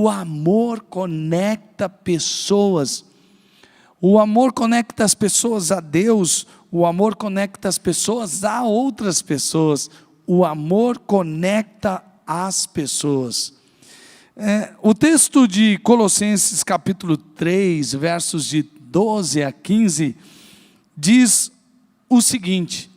O amor conecta pessoas. O amor conecta as pessoas a Deus. O amor conecta as pessoas a outras pessoas. O amor conecta as pessoas. O texto de Colossenses capítulo 3, versos de 12 a 15, diz o seguinte: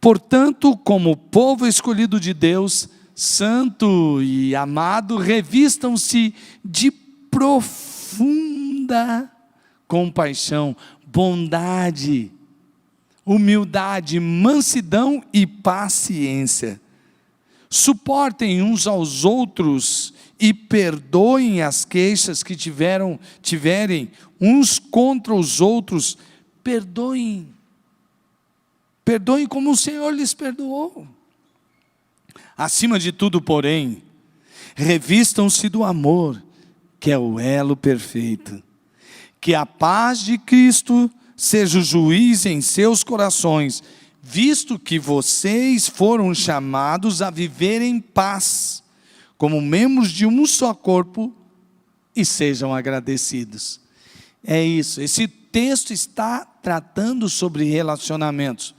portanto, como povo escolhido de Deus, santo e amado, revistam-se de profunda compaixão, bondade, humildade, mansidão e paciência. Suportem uns aos outros e perdoem as queixas que tiverem uns contra os outros. Perdoem como o Senhor lhes perdoou. Acima de tudo, porém, revistam-se do amor, que é o elo perfeito. Que a paz de Cristo seja o juiz em seus corações, visto que vocês foram chamados a viver em paz, como membros de um só corpo, e sejam agradecidos. É isso, esse texto está tratando sobre relacionamentos.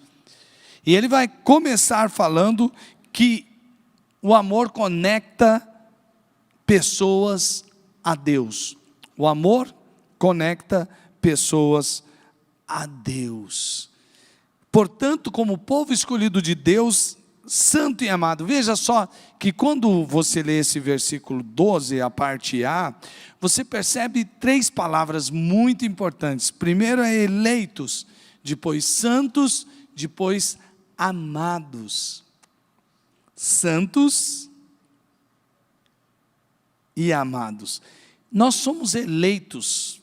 E ele vai começar falando que o amor conecta pessoas a Deus. O amor conecta pessoas a Deus. Portanto, como povo escolhido de Deus, santo e amado. Veja só que quando você lê esse versículo 12, a parte A, você percebe 3 palavras muito importantes. Primeiro é eleitos, depois santos, depois amados. Santos e amados. Nós somos eleitos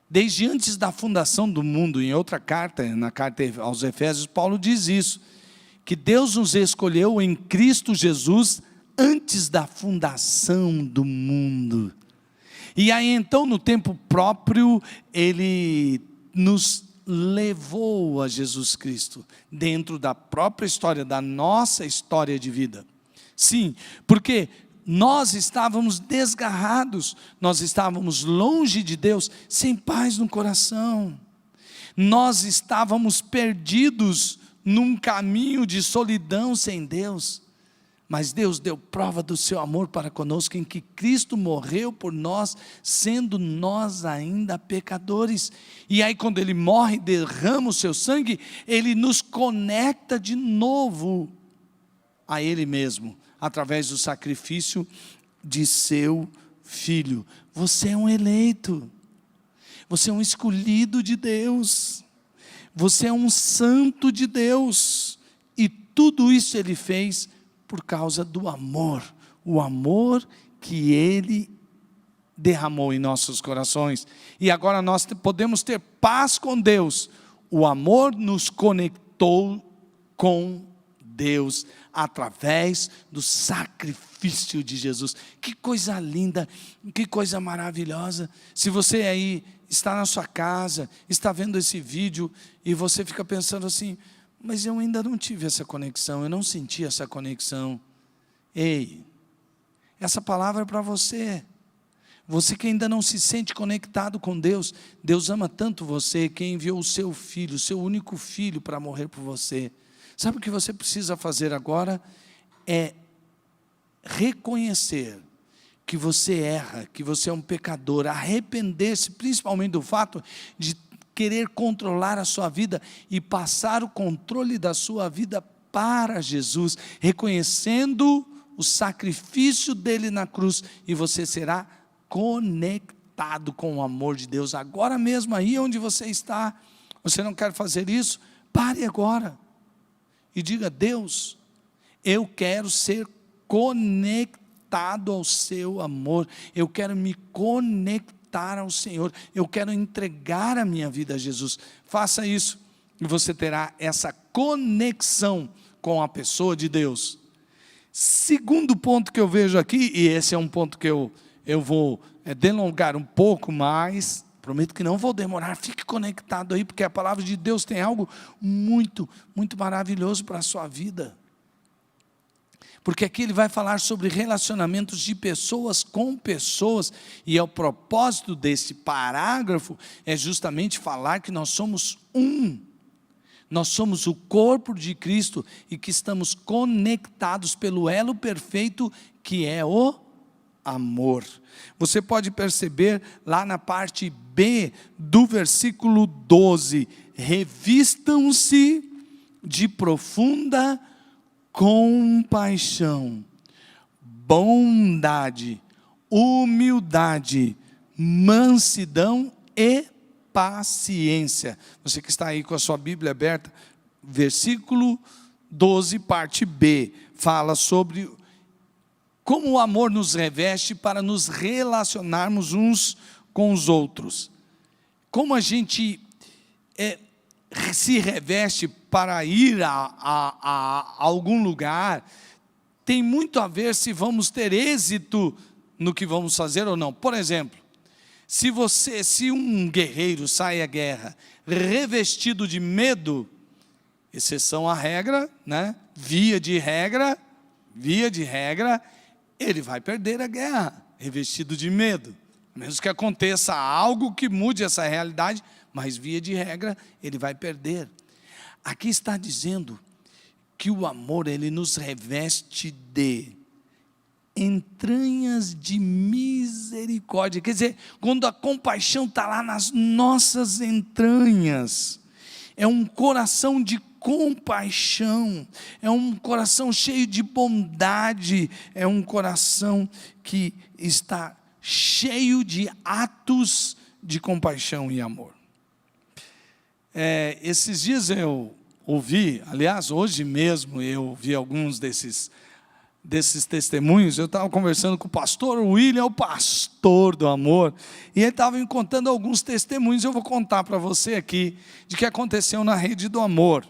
desde antes da fundação do mundo. Em outra carta, na carta aos Efésios, Paulo diz isso, que Deus nos escolheu em Cristo Jesus antes da fundação do mundo. E aí então, no tempo próprio, Ele nos levou a Jesus Cristo, dentro da própria história, da nossa história de vida. Sim, porque nós estávamos desgarrados, nós estávamos longe de Deus, sem paz no coração. Nós estávamos perdidos num caminho de solidão sem Deus. Mas Deus deu prova do seu amor para conosco, em que Cristo morreu por nós, sendo nós ainda pecadores. E aí quando Ele morre, derrama o seu sangue, Ele nos conecta de novo a Ele mesmo, através do sacrifício de seu Filho. Você é um eleito, você é um escolhido de Deus, você é um santo de Deus, e tudo isso Ele fez por causa do amor, o amor que Ele derramou em nossos corações. E agora nós podemos ter paz com Deus. O amor nos conectou com Deus, através do sacrifício de Jesus. Que coisa linda, que coisa maravilhosa. Se você aí está na sua casa, está vendo esse vídeo, e você fica pensando assim, mas eu ainda não tive essa conexão, eu não senti essa conexão. Ei, essa palavra é para você. Você que ainda não se sente conectado com Deus. Deus ama tanto você, que enviou o seu Filho, o seu único Filho, para morrer por você. Sabe o que você precisa fazer agora? É reconhecer que você erra, que você é um pecador, arrepender-se principalmente do fato de querer controlar a sua vida e passar o controle da sua vida para Jesus, reconhecendo o sacrifício dele na cruz, e você será conectado com o amor de Deus, agora mesmo aí onde você está. Você não quer fazer isso? Pare agora e diga: Deus, eu quero ser conectado ao seu amor, eu quero me conectar ao Senhor, eu quero entregar a minha vida a Jesus. Faça isso e você terá essa conexão com a pessoa de Deus. Segundo ponto que eu vejo aqui, e esse é um ponto que eu vou delongar um pouco mais, prometo que não vou demorar, fique conectado aí, porque a palavra de Deus tem algo muito, muito maravilhoso para a sua vida. porque aqui ele vai falar sobre relacionamentos de pessoas com pessoas, e o propósito desse parágrafo é justamente falar que nós somos um. Nós somos o corpo de Cristo e que estamos conectados pelo elo perfeito que é o amor. Você pode perceber lá na parte B do versículo 12, revistam-se de profunda compaixão, bondade, humildade, mansidão e paciência. Você que está aí com a sua Bíblia aberta, versículo 12, parte B, fala sobre como o amor nos reveste para nos relacionarmos uns com os outros. Como a gente se reveste para ir a algum lugar, tem muito a ver se vamos ter êxito no que vamos fazer ou não. Por exemplo, se um guerreiro sai à guerra revestido de medo, exceção à regra, né? Via de regra, ele vai perder a guerra, revestido de medo. A menos que aconteça algo que mude essa realidade, mas via de regra, ele vai perder. Aqui está dizendo que o amor, ele nos reveste de entranhas de misericórdia. Quer dizer, quando a compaixão está lá nas nossas entranhas, é um coração de compaixão, é um coração cheio de bondade, é um coração que está cheio de atos de compaixão e amor. Esses dias eu ouvi, aliás, hoje mesmo eu ouvi alguns desses testemunhos. Eu estava conversando com o pastor William, o pastor do amor, e ele estava me contando alguns testemunhos. Eu vou contar para você aqui, de que aconteceu na rede do amor.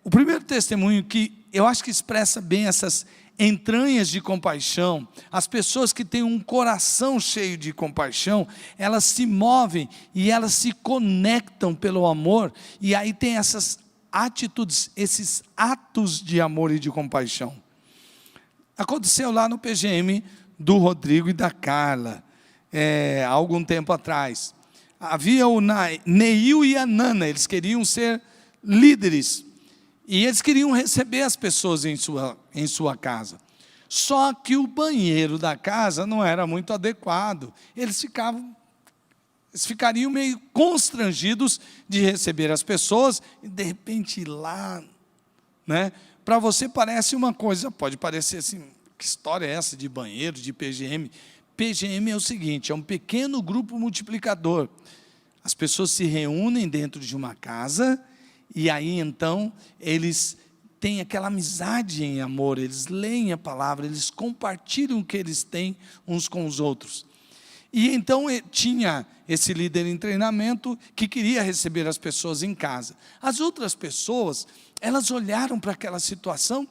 O primeiro testemunho, que eu acho que expressa bem essas entranhas de compaixão, as pessoas que têm um coração cheio de compaixão, elas se movem e elas se conectam pelo amor, e aí tem essas atitudes, esses atos de amor e de compaixão. Aconteceu lá no PGM do Rodrigo e da Carla, há algum tempo atrás. Havia o Neil e a Nana, eles queriam ser líderes, e eles queriam receber as pessoas em sua casa. Só que o banheiro da casa não era muito adequado. Eles ficariam meio constrangidos de receber as pessoas, e de repente ir lá, né? Para você parece uma coisa, pode parecer assim, que história é essa de banheiro, de PGM? PGM é o seguinte, é um pequeno grupo multiplicador. As pessoas se reúnem dentro de uma casa, e aí então eles têm aquela amizade em amor, eles leem a palavra, eles compartilham o que eles têm uns com os outros. E então tinha esse líder em treinamento que queria receber as pessoas em casa. As outras pessoas, elas olharam para aquela situação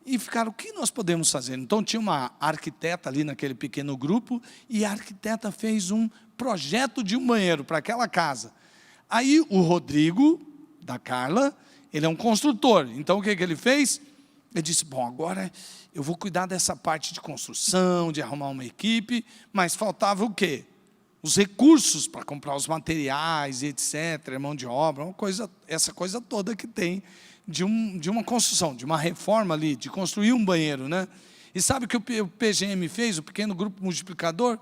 e ficaram, o que nós podemos fazer? Então tinha uma arquiteta ali naquele pequeno grupo, e a arquiteta fez um projeto de um banheiro para aquela casa. Aí o Rodrigo, da Carla, ele é um construtor, então o que ele fez? Ele disse, bom, agora eu vou cuidar dessa parte de construção, de arrumar uma equipe, mas faltava o quê? Os recursos para comprar os materiais, etc., mão de obra, essa coisa toda que tem de uma construção, de uma reforma ali, de construir um banheiro, né? E sabe o que o PGM fez, o pequeno grupo multiplicador?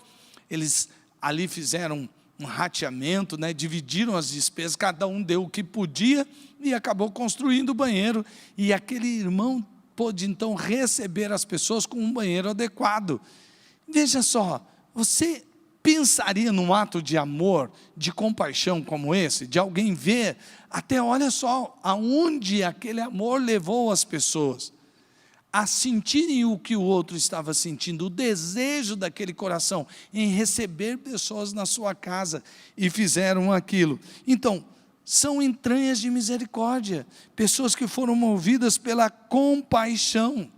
Eles ali fizeram um rateamento, né? Dividiram as despesas, cada um deu o que podia e acabou construindo o banheiro, e aquele irmão pôde então receber as pessoas com um banheiro adequado. Veja só, você pensaria num ato de amor, de compaixão como esse, de alguém ver, até olha só, aonde aquele amor levou as pessoas a sentirem o que o outro estava sentindo, o desejo daquele coração em receber pessoas na sua casa, e fizeram aquilo. Então, são entranhas de misericórdia, pessoas que foram movidas pela compaixão.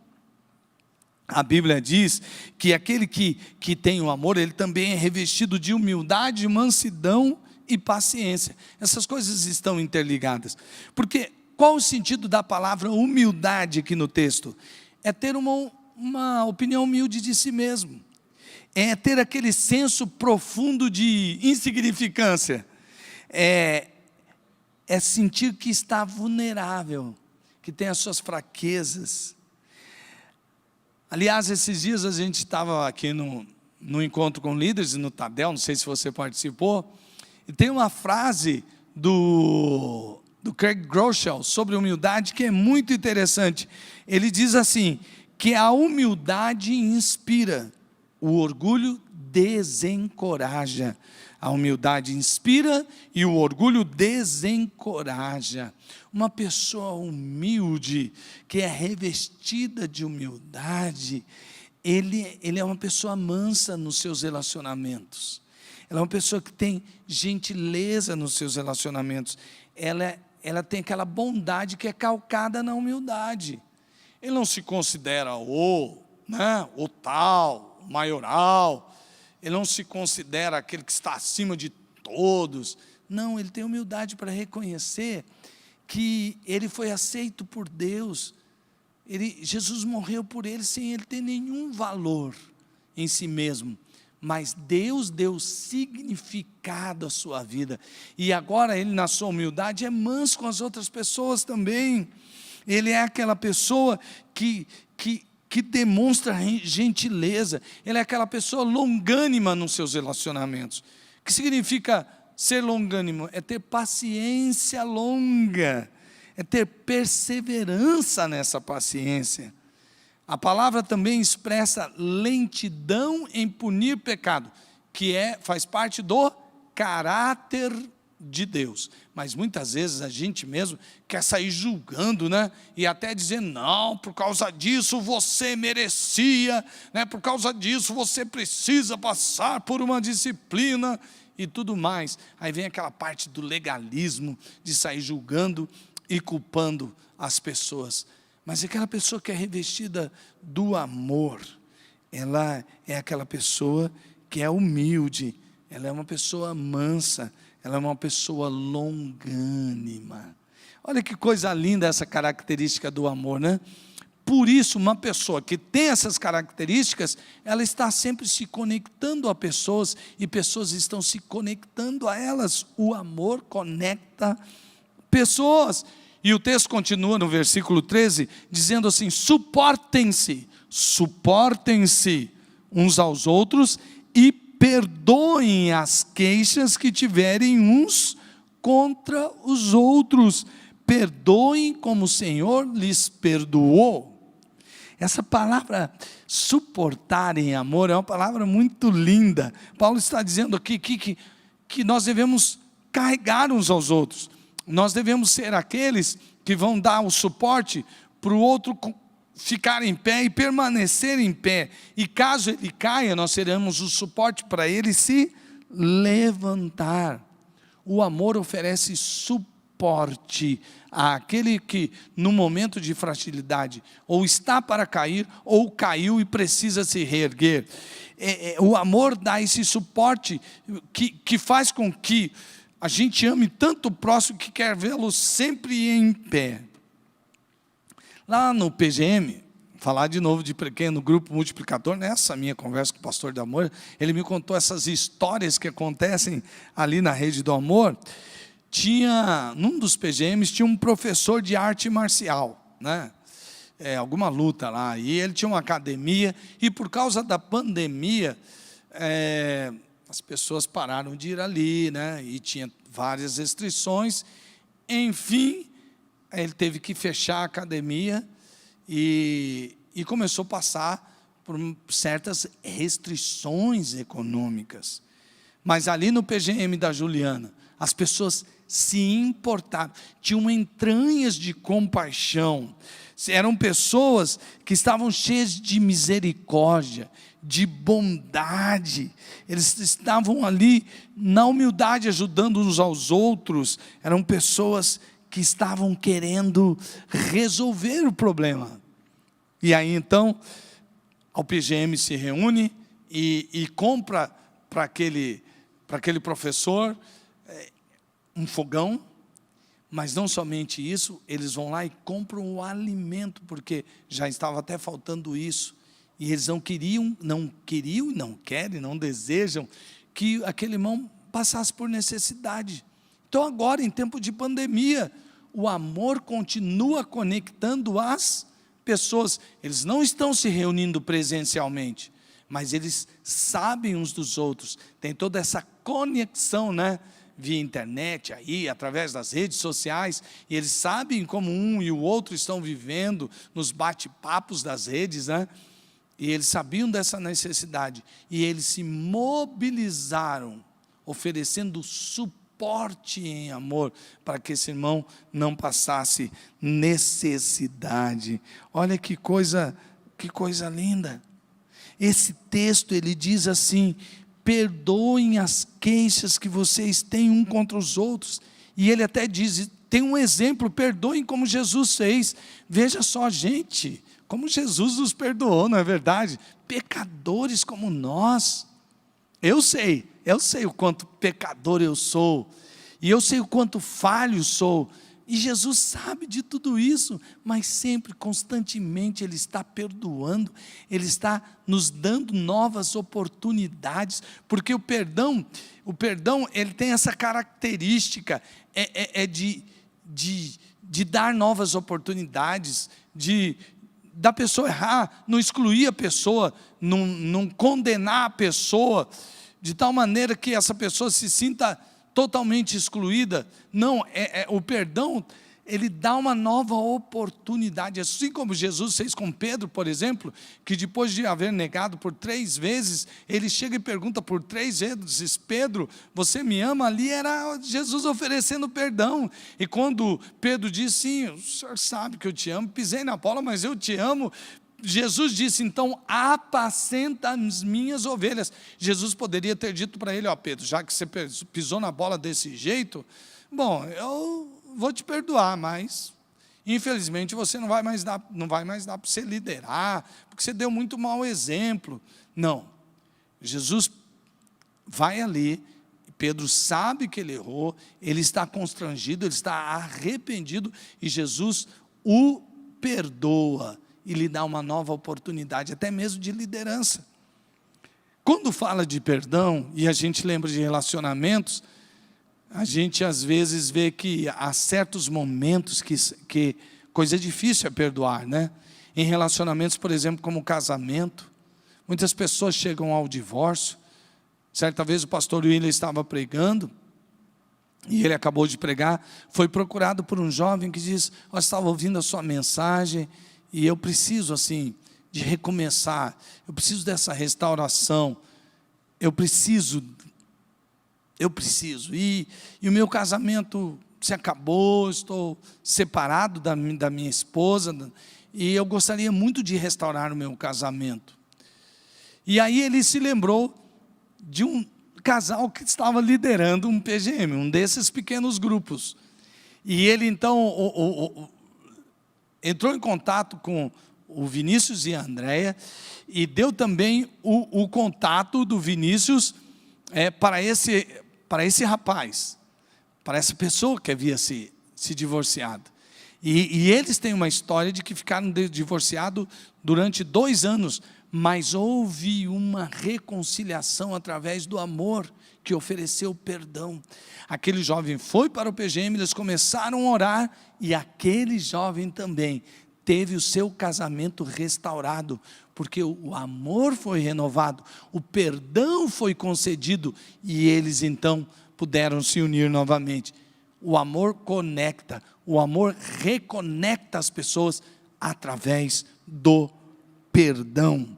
A Bíblia diz que aquele que tem o amor, ele também é revestido de humildade, mansidão e paciência. Essas coisas estão interligadas. Porque qual o sentido da palavra humildade aqui no texto? é ter uma opinião humilde de si mesmo, é ter aquele senso profundo de insignificância, é sentir que está vulnerável, que tem as suas fraquezas. Aliás, esses dias a gente estava aqui no encontro com líderes, no Tadel, não sei se você participou, e tem uma frase do Craig Groeschel sobre humildade que é muito interessante. Ele diz assim, que a humildade inspira, o orgulho desencoraja. A humildade inspira e o orgulho desencoraja. Uma pessoa humilde, que é revestida de humildade, ele é uma pessoa mansa nos seus relacionamentos. Ela é uma pessoa que tem gentileza nos seus relacionamentos. Ela tem aquela bondade que é calcada na humildade. Ele não se considera o tal, o maioral. Ele não se considera aquele que está acima de todos. Não, ele tem humildade para reconhecer que ele foi aceito por Deus. Jesus morreu por ele sem ele ter nenhum valor em si mesmo. Mas Deus deu significado à sua vida. E agora ele, na sua humildade, é manso com as outras pessoas também. Ele é aquela pessoa que demonstra gentileza. Ele é aquela pessoa longânima nos seus relacionamentos. O que significa ser longânimo? É ter paciência longa. É ter perseverança nessa paciência. A palavra também expressa lentidão em punir pecado, que faz parte do caráter de Deus. Mas muitas vezes a gente mesmo quer sair julgando, e até dizendo, não, por causa disso você merecia, por causa disso você precisa passar por uma disciplina e tudo mais. Aí vem aquela parte do legalismo, de sair julgando e culpando as pessoas. Mas aquela pessoa que é revestida do amor, ela é aquela pessoa que é humilde, ela é uma pessoa mansa, ela é uma pessoa longânima. Olha que coisa linda essa característica do amor, Por isso, uma pessoa que tem essas características, ela está sempre se conectando a pessoas, e pessoas estão se conectando a elas. O amor conecta pessoas. E o texto continua no versículo 13, dizendo assim, suportem-se uns aos outros e perdoem as queixas que tiverem uns contra os outros. Perdoem como o Senhor lhes perdoou. Essa palavra suportar em amor é uma palavra muito linda. Paulo está dizendo aqui que nós devemos carregar uns aos outros. Nós devemos ser aqueles que vão dar o suporte para o outro ficar em pé e permanecer em pé. E caso ele caia, nós seremos o suporte para ele se levantar. O amor oferece suporte àquele que, no momento de fragilidade, ou está para cair, ou caiu e precisa se reerguer. O amor dá esse suporte que faz com que a gente ame tanto o próximo que quer vê-lo sempre em pé. Lá no PGM, falar de novo de pequeno grupo multiplicador, nessa minha conversa com o pastor do amor, ele me contou essas histórias que acontecem ali na rede do amor. Num dos PGMs, tinha um professor de arte marcial, alguma luta lá, e ele tinha uma academia, e por causa da pandemia, as pessoas pararam de ir ali, e tinha várias restrições. Enfim, ele teve que fechar a academia e começou a passar por certas restrições econômicas. Mas ali no PGM da Juliana, as pessoas se importaram, tinham entranhas de compaixão, eram pessoas que estavam cheias de misericórdia, de bondade. Eles estavam ali na humildade, ajudando uns aos outros. Eram pessoas que estavam querendo resolver o problema. E aí então o PGM se reúne e compra para aquele professor um fogão, Mas não somente isso, eles vão lá e compram o alimento, porque já estava até faltando isso. E eles não querem, não querem, não desejam que aquele irmão passasse por necessidade. Então agora, em tempo de pandemia, o amor continua conectando as pessoas. Eles não estão se reunindo presencialmente, mas eles sabem uns dos outros. Tem toda essa conexão, né? Via internet, aí, através das redes sociais, e eles sabem como um e o outro estão vivendo nos bate-papos das redes, né? E eles sabiam dessa necessidade, e eles se mobilizaram, oferecendo suporte em amor, para que esse irmão não passasse necessidade. Olha que coisa linda. Esse texto, ele diz assim: perdoem as queixas que vocês têm um contra os outros. E ele até diz, tem um exemplo, perdoem como Jesus fez. Veja só, gente, como Jesus nos perdoou, não é verdade? Pecadores como nós. Eu sei o quanto pecador eu sou, e eu sei o quanto falho sou, e Jesus sabe de tudo isso, mas sempre, constantemente, Ele está perdoando, Ele está nos dando novas oportunidades, porque o perdão, ele tem essa característica, de dar novas oportunidades, da pessoa errar, não excluir a pessoa, não condenar a pessoa, de tal maneira que essa pessoa se sinta totalmente excluída. Não, o perdão, ele dá uma nova oportunidade, assim como Jesus fez com Pedro, por exemplo, que depois de haver negado por 3 vezes, ele chega e pergunta por 3 vezes: Pedro, você me ama? Ali era Jesus oferecendo perdão, e quando Pedro disse: sim, o senhor sabe que eu te amo, pisei na bola, mas eu te amo, Jesus disse: então apacenta as minhas ovelhas. Jesus poderia ter dito para ele: ó Pedro, já que você pisou na bola desse jeito, bom, eu vou te perdoar, mas infelizmente você não vai mais dar para você liderar, porque você deu muito mau exemplo. Não, Jesus vai ali, Pedro sabe que ele errou, ele está constrangido, ele está arrependido, e Jesus o perdoa e lhe dá uma nova oportunidade, até mesmo de liderança. Quando fala de perdão, e a gente lembra de relacionamentos, a gente às vezes vê que há certos momentos que coisa difícil é perdoar, né? Em relacionamentos, por exemplo, como o casamento, muitas pessoas chegam ao divórcio. Certa vez o pastor William estava pregando, e ele acabou de pregar, foi procurado por um jovem que diz: eu estava ouvindo a sua mensagem, e eu preciso assim de recomeçar, eu preciso dessa restauração, eu preciso, e o meu casamento se acabou, estou separado da minha esposa, e eu gostaria muito de restaurar o meu casamento. E aí ele se lembrou de um casal que estava liderando um PGM, um desses pequenos grupos, e ele então entrou em contato com o Vinícius e a Andréia, e deu também o contato do Vinícius para esse rapaz, para essa pessoa que havia se divorciado. E eles têm uma história de que ficaram divorciados durante 2 anos, mas houve uma reconciliação através do amor, que ofereceu perdão. Aquele jovem foi para o PGM, eles começaram a orar, e aquele jovem também teve o seu casamento restaurado, porque o amor foi renovado, o perdão foi concedido, e eles então puderam se unir novamente. O amor conecta, o amor reconecta as pessoas através do perdão.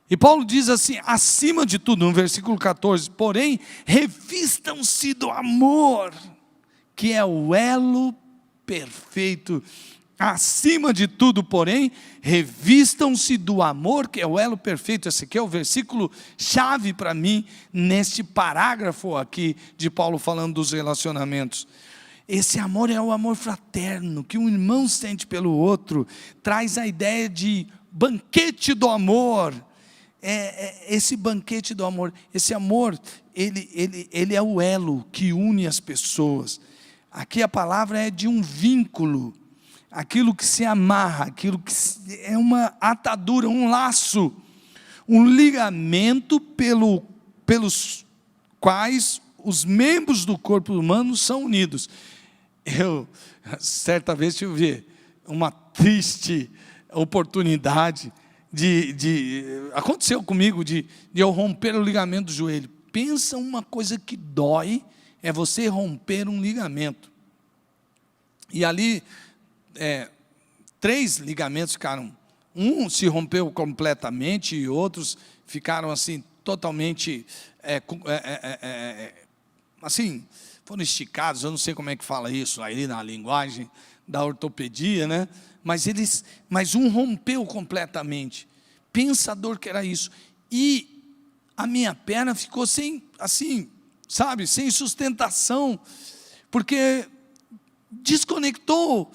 E Paulo diz assim, acima de tudo, no versículo 14, porém, revistam-se do amor, que é o elo perfeito. Acima de tudo, porém, revistam-se do amor, que é o elo perfeito. Esse aqui é o versículo chave para mim, neste parágrafo aqui, de Paulo falando dos relacionamentos. Esse amor é o amor fraterno, que um irmão sente pelo outro, traz a ideia de banquete do amor. Esse banquete do amor, esse amor, ele é o elo que une as pessoas. Aqui a palavra é de um vínculo, aquilo que se amarra, aquilo que é uma atadura, um laço, um ligamento pelos quais os membros do corpo humano são unidos. Eu, certa vez, tive uma triste oportunidade aconteceu comigo, de eu romper o ligamento do joelho. Pensa uma coisa que dói, é você romper um ligamento. E ali, 3 ligamentos ficaram, um se rompeu completamente e outros ficaram assim, totalmente, assim, foram esticados, eu não sei como é que fala isso aí na linguagem da ortopedia, né? Mas um rompeu completamente. Pensa a dor que era isso. E a minha perna ficou sem, assim, sabe, sem sustentação, porque desconectou.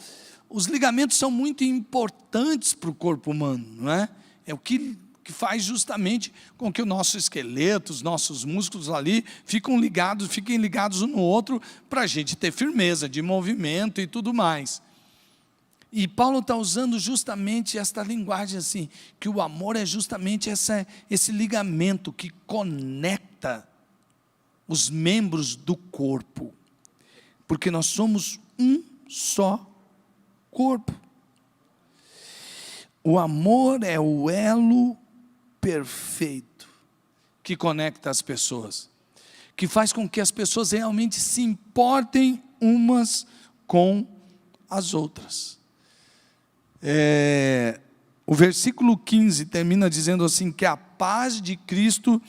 Os ligamentos são muito importantes para o corpo humano, não é? É o que faz justamente com que o nosso esqueleto, os nossos músculos ali fiquem ligados um no outro, para a gente ter firmeza de movimento e tudo mais. E Paulo está usando justamente esta linguagem assim, que o amor é justamente esse ligamento que conecta os membros do corpo, porque nós somos um só corpo. O amor é o elo perfeito que conecta as pessoas, que faz com que as pessoas realmente se importem umas com as outras. O versículo 15 termina dizendo assim, que a paz de Cristo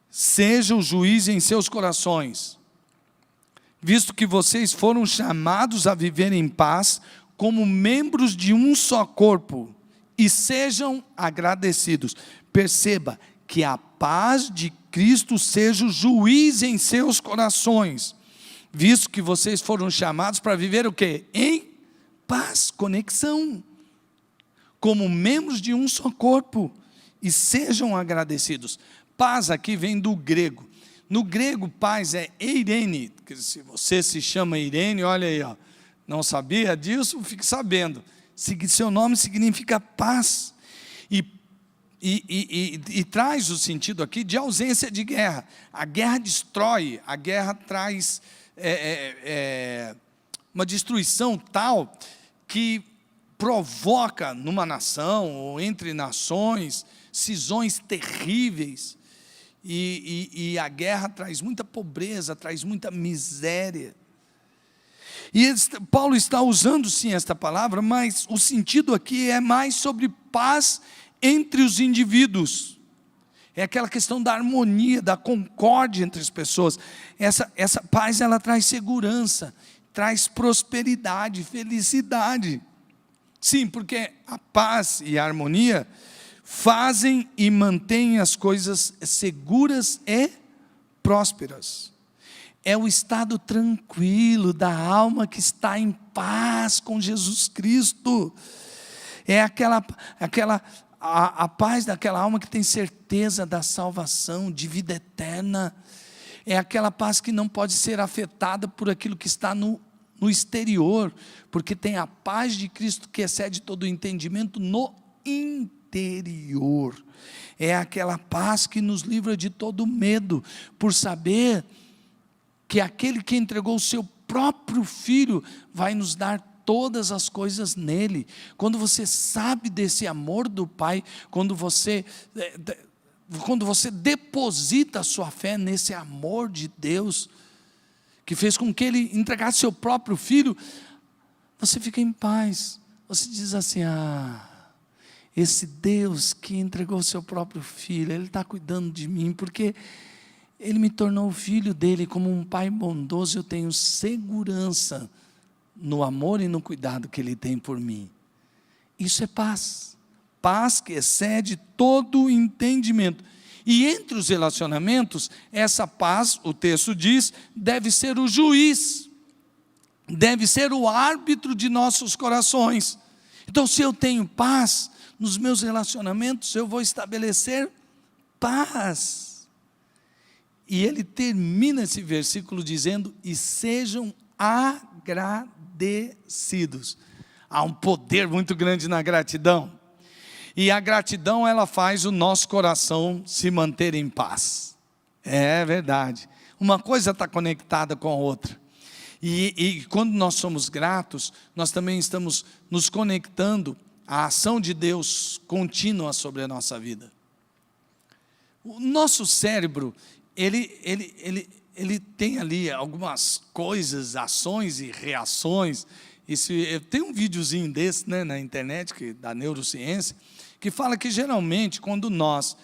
seja o juiz em seus corações, visto que vocês foram chamados a viver em paz, como membros de um só corpo, e sejam agradecidos. Perceba que a paz de Cristo seja o juiz em seus corações, visto que vocês foram chamados para viver o quê? Em paz, conexão, como membros de um só corpo, e sejam agradecidos. Paz aqui vem do grego. No grego, paz é eirene. Se você se chama Irene, olha aí, ó, não sabia disso? Fique sabendo. Seu nome significa paz. E traz o sentido aqui de ausência de guerra. A guerra destrói, a guerra traz uma destruição tal que provoca numa nação ou entre nações cisões terríveis, e a guerra traz muita pobreza, traz muita miséria. E Paulo está usando sim esta palavra, mas o sentido aqui é mais sobre paz entre os indivíduos. É aquela questão da harmonia, da concórdia entre as pessoas. Essa paz, ela traz segurança, traz prosperidade, felicidade. Sim, porque a paz e a harmonia fazem e mantêm as coisas seguras e prósperas. É o estado tranquilo da alma que está em paz com Jesus Cristo. É a paz daquela alma que tem certeza da salvação, de vida eterna. É aquela paz que não pode ser afetada por aquilo que está no exterior, porque tem a paz de Cristo que excede todo o entendimento no interior. É aquela paz que nos livra de todo medo, por saber que aquele que entregou o seu próprio Filho vai nos dar todas as coisas nele. Quando você sabe desse amor do Pai, quando você deposita a sua fé nesse amor de Deus, que fez com que Ele entregasse seu próprio Filho, você fica em paz. Você diz assim, esse Deus que entregou o seu próprio Filho, Ele está cuidando de mim, porque Ele me tornou o filho dEle. Como um Pai bondoso, eu tenho segurança no amor e no cuidado que Ele tem por mim. Isso é paz. Paz que excede todo o entendimento. E entre os relacionamentos, essa paz, o texto diz, deve ser o juiz, deve ser o árbitro de nossos corações. Então, se eu tenho paz nos meus relacionamentos, eu vou estabelecer paz. E ele termina esse versículo dizendo, e sejam agradecidos. Há um poder muito grande na gratidão. E a gratidão, ela faz o nosso coração se manter em paz. É verdade. Uma coisa está conectada com a outra. E quando nós somos gratos, nós também estamos nos conectando à ação de Deus contínua sobre a nossa vida. O nosso cérebro, ele tem ali algumas coisas, ações e reações. Tem um videozinho desse, né, na internet, da neurociência, que fala que geralmente quando nós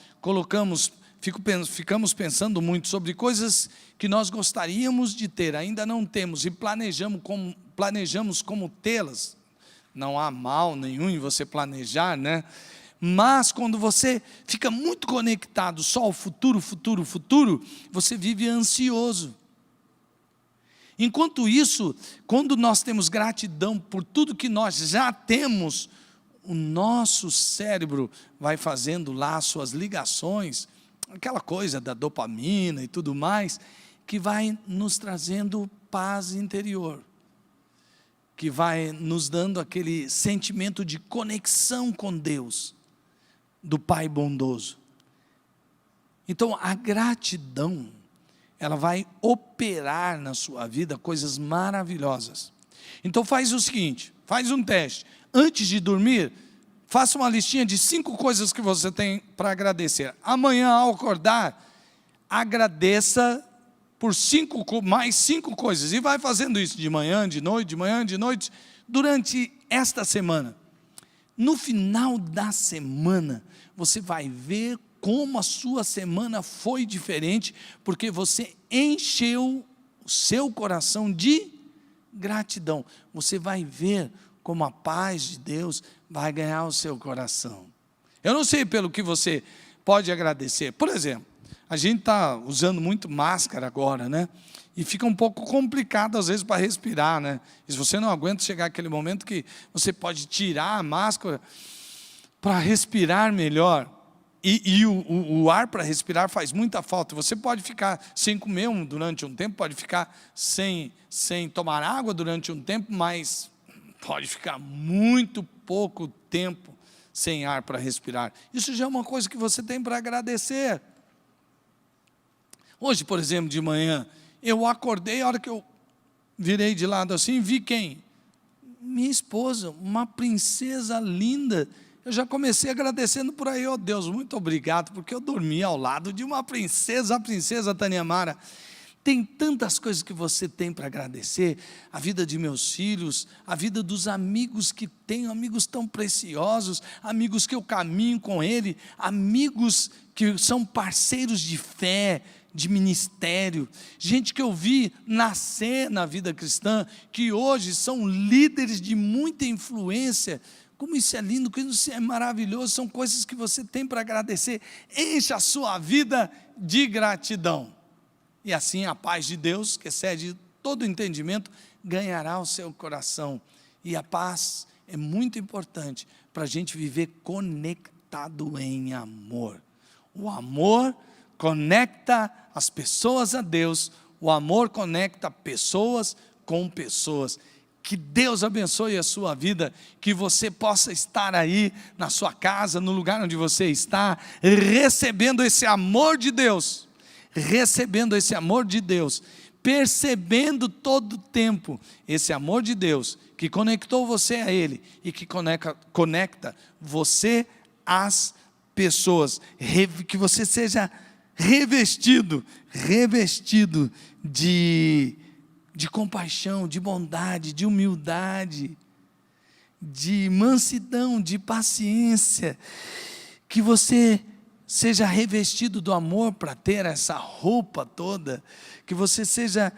ficamos pensando muito sobre coisas que nós gostaríamos de ter, ainda não temos, e planejamos como tê-las. Não há mal nenhum em você planejar, né? Mas quando você fica muito conectado só ao futuro, você vive ansioso. Enquanto isso, quando nós temos gratidão por tudo que nós já temos, o nosso cérebro vai fazendo lá suas ligações, aquela coisa da dopamina e tudo mais, que vai nos trazendo paz interior, que vai nos dando aquele sentimento de conexão com Deus, do Pai bondoso. Então a gratidão, ela vai operar na sua vida coisas maravilhosas. Então faz o seguinte, faz um teste. Antes de dormir, faça uma listinha de 5 coisas que você tem para agradecer. Amanhã, ao acordar, agradeça por mais 5 coisas. E vai fazendo isso de manhã, de noite, durante esta semana. No final da semana, você vai ver como a sua semana foi diferente, porque você encheu o seu coração de gratidão. Você vai ver como a paz de Deus vai ganhar o seu coração. Eu não sei pelo que você pode agradecer. Por exemplo, a gente está usando muito máscara agora, né? E fica um pouco complicado às vezes para respirar, né? E se você não aguenta chegar aquele momento que você pode tirar a máscara para respirar melhor. E o ar para respirar faz muita falta. Você pode ficar sem comer durante um tempo, pode ficar sem tomar água durante um tempo, mas pode ficar muito pouco tempo sem ar para respirar. Isso já é uma coisa que você tem para agradecer. Hoje, por exemplo, de manhã, eu acordei, a hora que eu virei de lado assim, vi quem? Minha esposa, uma princesa linda. Eu já comecei agradecendo por aí, Deus, muito obrigado, porque eu dormi ao lado de uma princesa, a princesa Taniamara. Tem tantas coisas que você tem para agradecer, a vida de meus filhos, a vida dos amigos que tenho, amigos tão preciosos, amigos que eu caminho com ele, amigos que são parceiros de fé, de ministério, gente que eu vi nascer na vida cristã, que hoje são líderes de muita influência. Como isso é lindo, como isso é maravilhoso, são coisas que você tem para agradecer. Encha a sua vida de gratidão. E assim a paz de Deus, que excede todo entendimento, ganhará o seu coração. E a paz é muito importante para a gente viver conectado em amor. O amor conecta as pessoas a Deus, o amor conecta pessoas com pessoas. Que Deus abençoe a sua vida, que você possa estar aí na sua casa, no lugar onde você está, recebendo esse amor de Deus, percebendo todo o tempo esse amor de Deus, que conectou você a Ele, e que conecta você às pessoas, que você seja revestido de compaixão, de bondade, de humildade, de mansidão, de paciência, que você seja revestido do amor para ter essa roupa toda, que você seja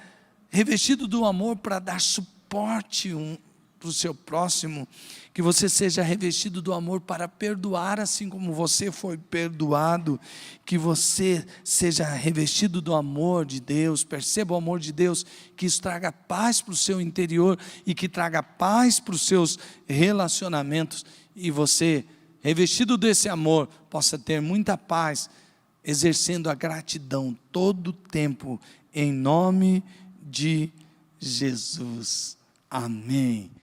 revestido do amor para dar suporte para o seu próximo, que você seja revestido do amor para perdoar assim como você foi perdoado, que você seja revestido do amor de Deus, perceba o amor de Deus, que isso traga paz para o seu interior e que traga paz para os seus relacionamentos, e você, revestido desse amor, possa ter muita paz, exercendo a gratidão todo o tempo, em nome de Jesus. Amém.